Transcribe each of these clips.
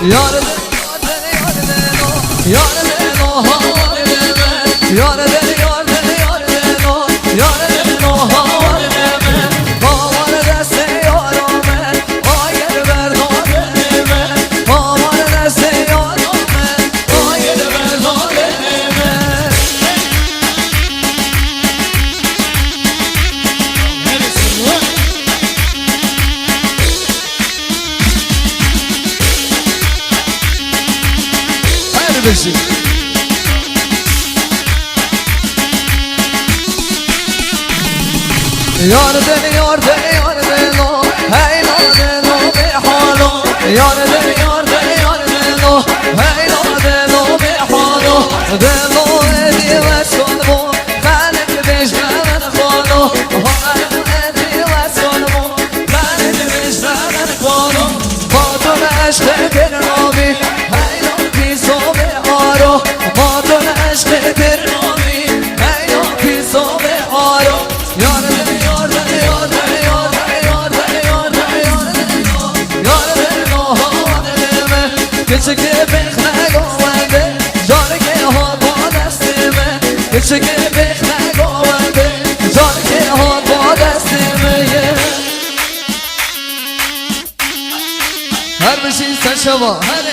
یار دل یار دل حال من یار دل یار دل یار دل یار دل حال من باور دست یارم آیر بردار من باور دست یارم آیر بردار من هر بشی یار دل یار دل یار دل هی لا دل به حالو یار دل یار دل یار دل هی لا دل به حالو دل ادی واسون بو خالد بیش من خالو ادی واسون بو خالد بیش من خالو با تو عشق دل نامی هی لا پیسو به آرو با تو عشق دل نامی هی لا پیسو به آرو یار دل کسی که بخ نگوانده جاره که ها با دست من کسی که بخ نگوانده جاره که ها با دست من هر بشین سر شما هره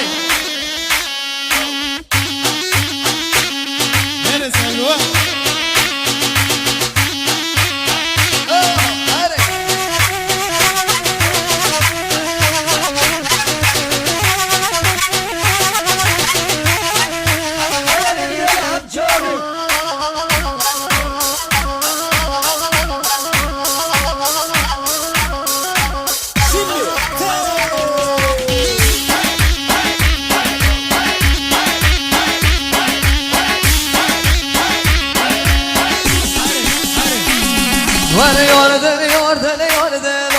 یار دل یار دل یار دل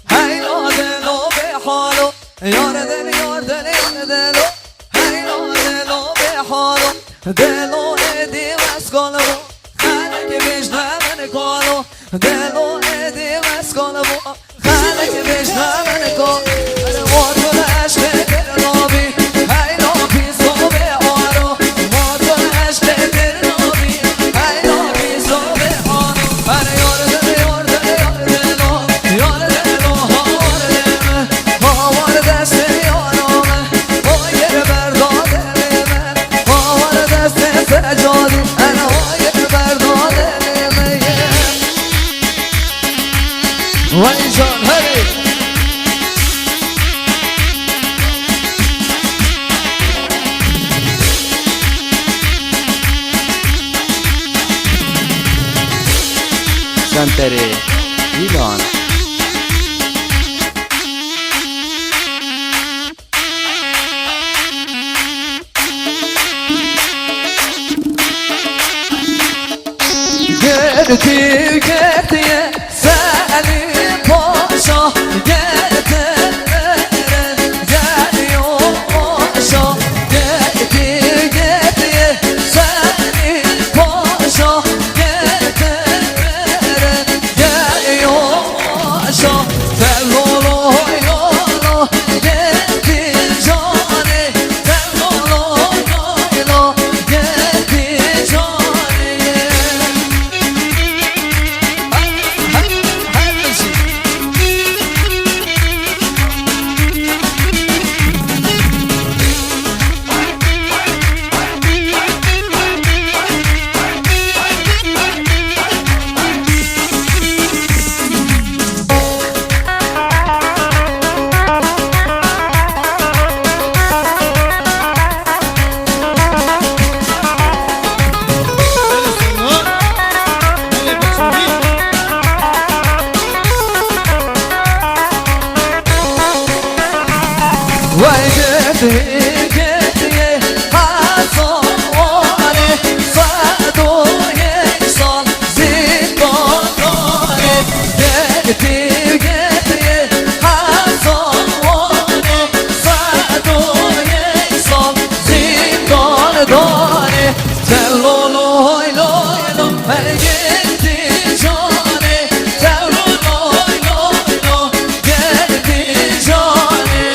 هی لا دل به حالو یار دل یار دل یار دل هی لا دل به حالو دل ادی واسکالو خالق بیش من کالو دل ادی واسکالو خالق بیش من کالو موتور عشق دل نابی هی لا پیسو به آرو موتور عشق دل نابی هی لا پیسو به آرو یار دل سجادی انا واید برداده میگه ولی جان هری سنتری ایران گردی گردیه سالی پاشا گردن گردی و پاشا گردی گردیه سالی پاشا گردن گردی و پاشا تلولو یالو گردی جانه تلولو یالو گردی جانه گردیه حسانه صد و یک سال زندانه گردی گردیه حسانه صد و یک سال زندان داره تلولو لولو گردی جانه تلولو لولو گردی جانه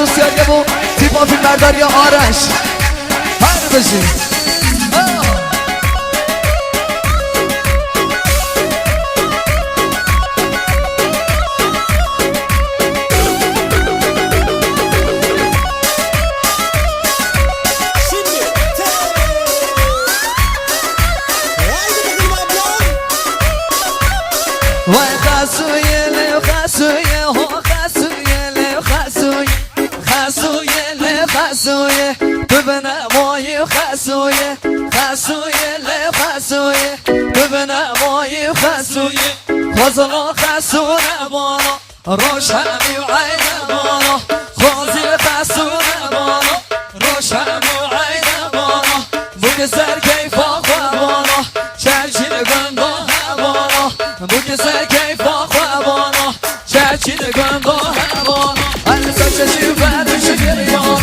سوسیال یه تیپا فیلم بردار یا آرش هر بشی وای خسویه لیو خسویه ها خسویه لیو خسویه خسویه لیو خسویه تو به نمایی خسویه خسویه لیو خسویه تو به نمایی خسویه خزلا خسونه بالا روش همی و عین بالا خوزی خسونه بالا روش همی و عین بالا بوک سر کیفا خواه بالا چرچین گنده بالا بوک سر کیفا خواه بالا چرچین گنده بالا هر سچشی فرشی گریانا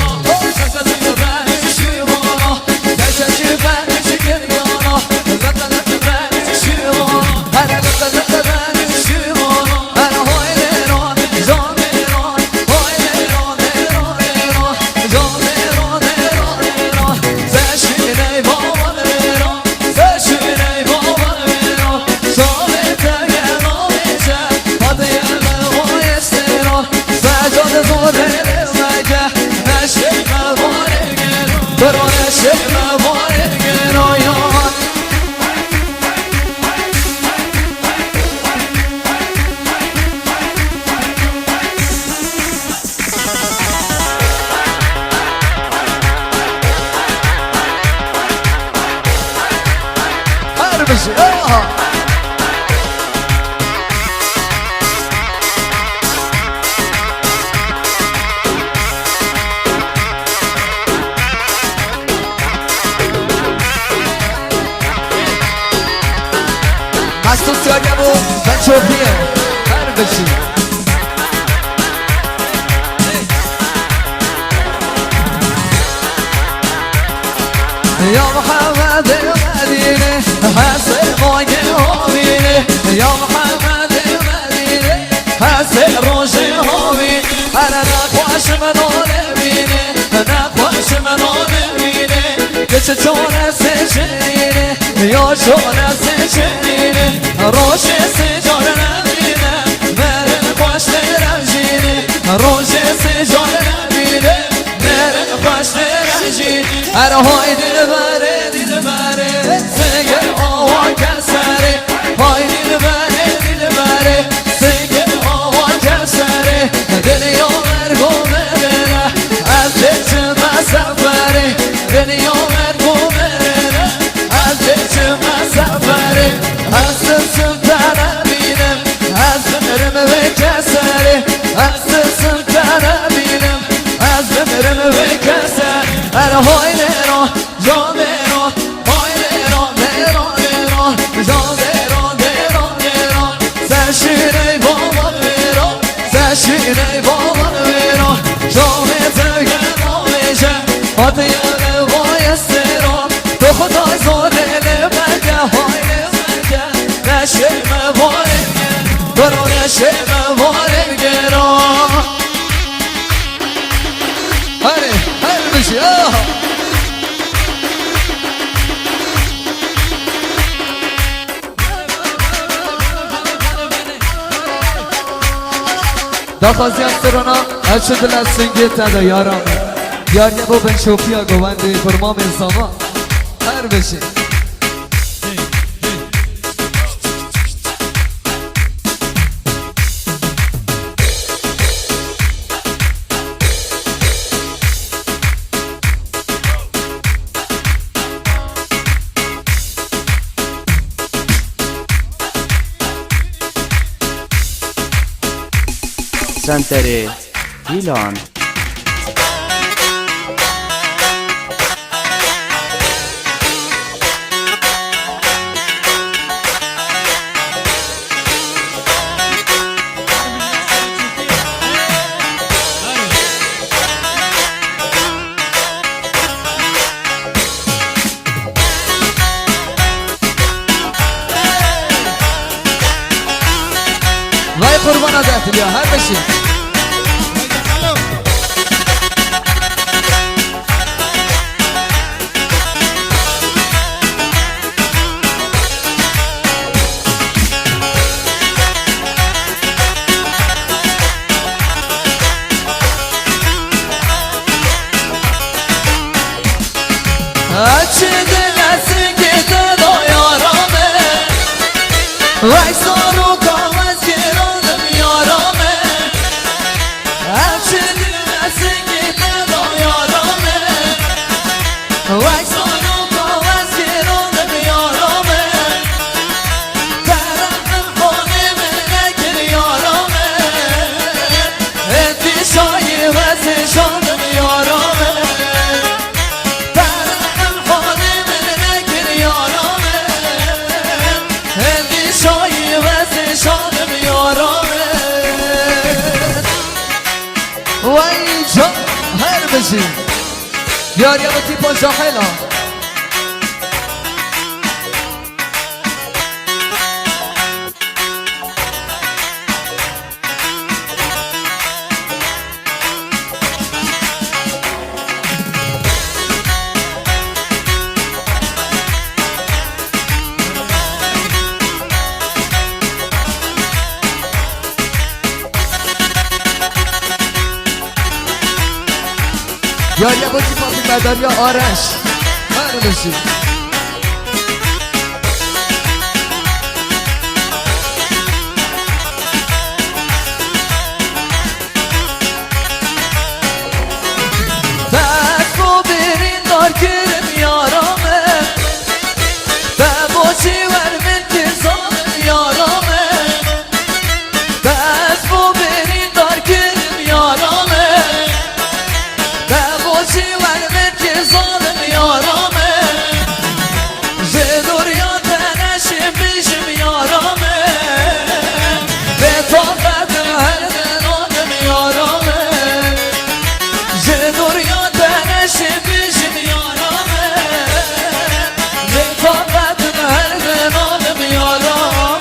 سچشی فرشی بالا سچشی فرشی گریانا لطلت فرشی بالا هر لطلت فرشی بالا هر های لیران جان لیران های لیران لیران لیران جان لیران لیران لیران سچینه بالا لیران سچینه بالا لیران شامت گرانیشه هدیه لوای استران سجاد زوره مگه نشه مواره گران برو نشه مواره گران هر بشی مستو سیاگه بو من چوپیه هر بشی یا محمد مدینه حس ماگه هاوینه یا محمد مدینه حس روش هاوین انا نخواش منو نبینه نخواش منو نبینه که چه چونه سجنینه یا چونه سجنینه روش سجان نبینه مرن خوش نرمجینه روش سجان نبینه مرن خوش نرمجینه هر های دل بره سگر آوا کسره های دل بره سگر آوا کسره دل یا مرگو بره از دل مسافره دل یا مرگو بره از دل مسافره از سلطان بینم از برم به کسره از سلطان بینم از برم به کسره هر های لیران جان لیران های لیران لیران لیران جان لیران لیران لیران سشینه بابا لیران سشینه بابا لیران جامت گرانیشه هدیه وای استران تو خدای زاده لبگه های لبگه نشه مواره برو نشه مواره گران هر بشی دا خوازی استرانا هرچه دل از سنگی تدا یارم یار یه با بن شوپیا گوانده فرمام انساما هر بشی سنتر ایلان وای قربان ازت بیا هر بشی وای سارو کامز گرانم یارامه همچه دل نسنگی دلا یارامه وای سارو کامز گرانم یارامه برم خانه من نکر یارامه ادی شایی وزن شانم یارامه برم خانه من نکر یارامه ادی شایی وزن شانم یارامه وای جا هر بشی بیار یا بطی پا جاحلا بیار یا بطی پا مدار یا آرش هر بشی بکو برین دار کرم یارامه بباشی ور من که ظالم یارامه بکو برین دار کرم یارامه بباشی ور من که ظالم یارامه جدور یا تنشم بشم یارامه به طاقتم هر دنانم یارامه جدور یا تنشم بشم یارامه به طاقتم هر دنانم یارامه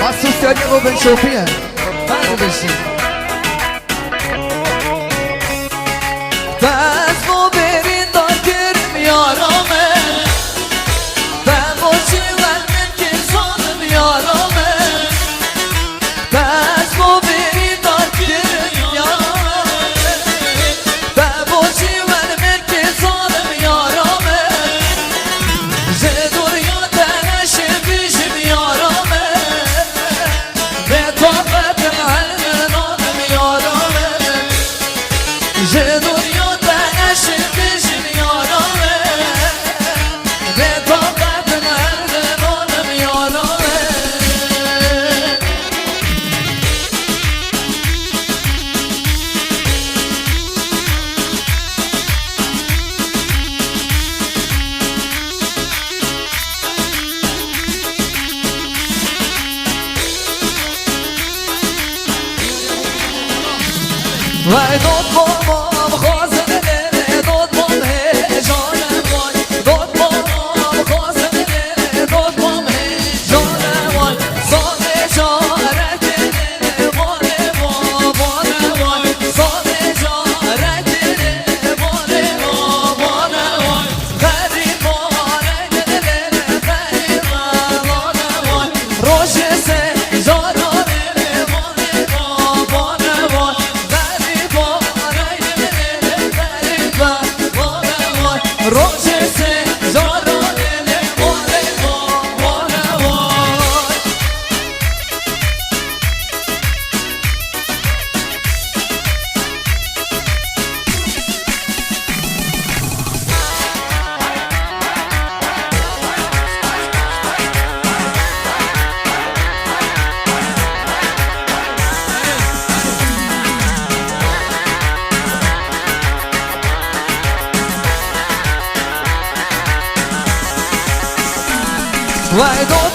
مخصوص یادی رو بن شوفیه هر بشی دست مو برین دار کرم یارامه بباشی ور من که ظالم یارامه دست مو برین دار کرم یارامه بباشی ور من که ظالم یارامه زدور یا تنشم بشم یارامه به طاقتم هر دنانم یارامه زدور یا تنشم بشم یارامه به طاقتم هر دنانم یارامه وای داد بابام خوازم دل داد بام جانم وای داد بابام خوازم دل داد بام جانم وای ساده جارت دل باره بابانم وای ساده جارت دل باره بابانم وای غریب باره دل غریب بابانم وای روش سه جارم باره بابانم وای روزه زاران نمونه بابانه وای وای داد